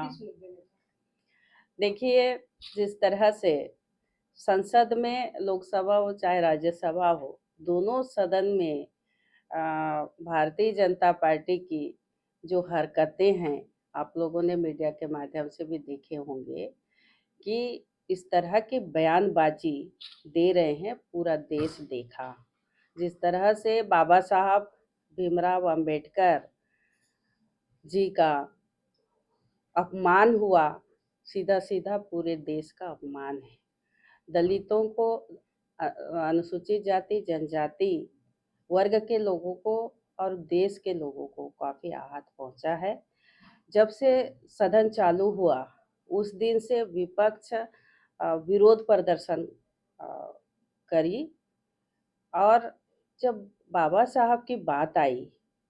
हाँ। किस मुद्दे में था? देखिए, जिस तरह से संसद में लोकसभा हो चाहे राज्यसभा हो, दोनों सदन में भारतीय जनता पार्टी की जो हरकतें हैं, आप लोगों ने मीडिया के माध्यम से भी देखे होंगे कि इस तरह की बयानबाजी दे रहे हैं, पूरा देश देखा। जिस तरह से बाबा साहब भीमराव अंबेडकर जी का अपमान हुआ, सीधा-सीधा पूरे देश का अपमान है। दलितों को अनुसूचित जाति, जनजाति वर्ग के लोगों को और देश के लोगों को काफ़ी आहत पहुंचा है। जब से सदन चालू हुआ, उस दिन से विपक्ष विरोध प्रदर्शन अ, करी और जब बाबा साहब की बात आई,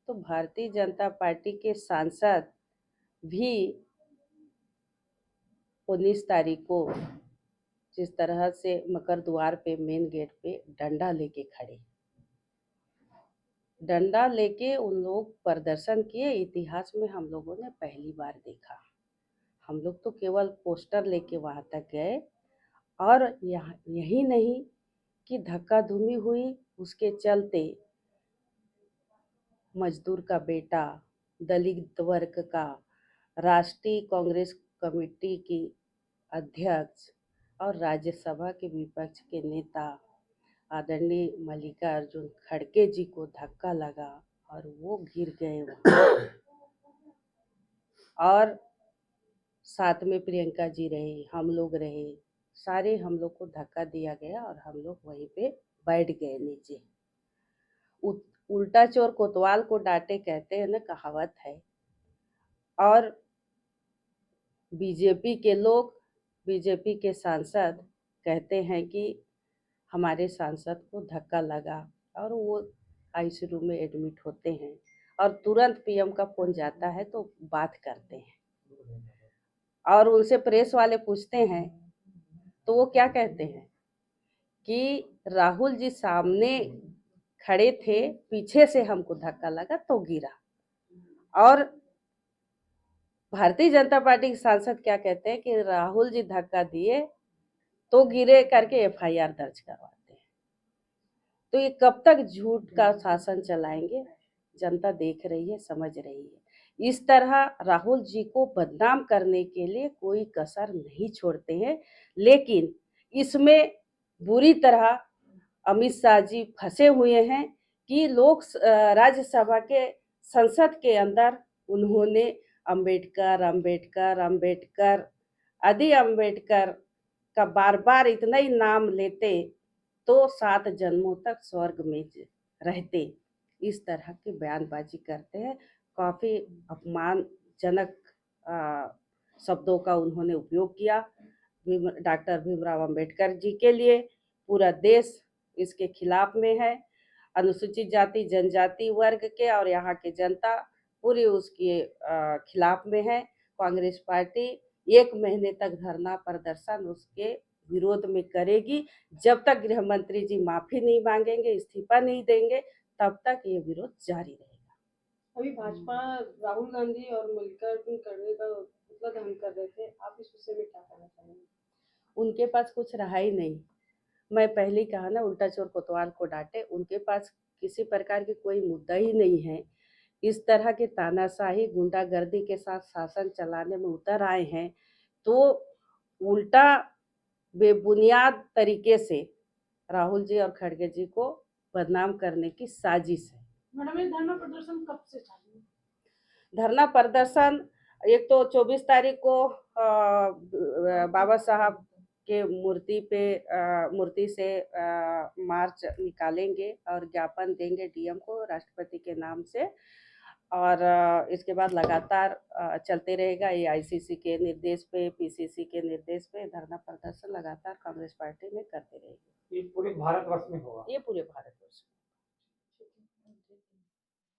तो भारतीय जनता पार्टी के सांसद भी 19 तारीख को जिस तरह से मकर द्वार पे मेन गेट पे डंडा लेके खड़े, डंडा लेके उन लोग प्रदर्शन किए। इतिहास में हम लोगों ने पहली बार देखा। हम लोग तो केवल पोस्टर लेके वहाँ तक गए और यहाँ यही नहीं कि धक्का धूमि हुई, उसके चलते मजदूर का बेटा, दलित वर्ग का, राष्ट्रीय कांग्रेस कमेटी की अध्यक्ष और राज्यसभा के विपक्ष के नेता आदरणीय मल्लिकार्जुन खड़गे जी को धक्का लगा और वो गिर गए वहाँ। और साथ में प्रियंका जी रहे, हम लोग रहे, सारे हम लोग को धक्का दिया गया और हम लोग वहीं पे बैठ गए नीचे। उल्टा चोर कोतवाल को डांटे कहते हैं ना, कहावत है। और बीजेपी के लोग, बीजेपी के सांसद कहते हैं कि हमारे सांसद को धक्का लगा और वो आईसीयू में एडमिट होते हैं और तुरंत पीएम का फोन जाता है तो बात करते हैं और उनसे प्रेस वाले पूछते हैं तो वो क्या कहते हैं कि राहुल जी सामने खड़े थे, पीछे से हमको धक्का लगा तो गिरा। और भारतीय जनता पार्टी के सांसद क्या कहते हैं कि राहुल जी धक्का दिए तो गिरे करके एफआईआर दर्ज करवाते हैं। तो ये कब तक झूठ का शासन चलाएंगे? जनता देख रही है, समझ रही है। इस तरह राहुल जी को बदनाम करने के लिए कोई कसर नहीं छोड़ते हैं, लेकिन इसमें बुरी तरह अमित शाह जी फंसे हुए हैं कि राज्यसभा के संसद के अंदर उन्होंने अंबेडकर अंबेडकर अंबेडकर आदि अंबेडकर का बार बार इतना ही नाम लेते तो 7 जन्मों तक स्वर्ग में रहते। इस तरह की बयानबाजी करते हैं। काफ़ी अपमानजनक शब्दों का उन्होंने उपयोग किया। डॉक्टर भीमराव अंबेडकर जी के लिए पूरा देश इसके खिलाफ में है। अनुसूचित जाति जनजाति वर्ग के और यहाँ की जनता पूरी उसके खिलाफ में है। कांग्रेस पार्टी 1 महीने तक धरना प्रदर्शन उसके विरोध में करेगी। जब तक गृह मंत्री जी माफी नहीं मांगेंगे, इस्तीफा नहीं देंगे, तब तक ये विरोध जारी रहेगा। अभी भाजपा राहुल गांधी और मल्लिकार्जुन खड़गे का पुतला दहन कर रहे थे, आप इस विषय में क्या कहना चाहेंगे? उनके पास कुछ रहा ही नहीं। मैं पहले ही कहा ना, उल्टा चोर कोतवाल को डांटे। उनके पास किसी प्रकार की कोई मुद्दा ही नहीं है। इस तरह के तानाशाही गुंडागर्दी के साथ शासन चलाने में उतर आए हैं, तो उल्टा बेबुनियाद तरीके से राहुल जी और खड़गे जी को बदनाम करने की साजिश है। मैडम, ये धरना प्रदर्शन कब से चालू है? धरना प्रदर्शन एक तो 24 तारीख को बाबा साहब के मूर्ति से मार्च निकालेंगे और ज्ञापन देंगे डीएम को राष्ट्रपति के नाम से। और इसके बाद लगातार चलते रहेगा। ये आईसीसी के निर्देश पे, पीसीसी के निर्देश पे धरना प्रदर्शन लगातार कांग्रेस पार्टी में करते रहेगी। ये पूरे भारतवर्ष में होगा? ये पूरे भारतवर्ष में।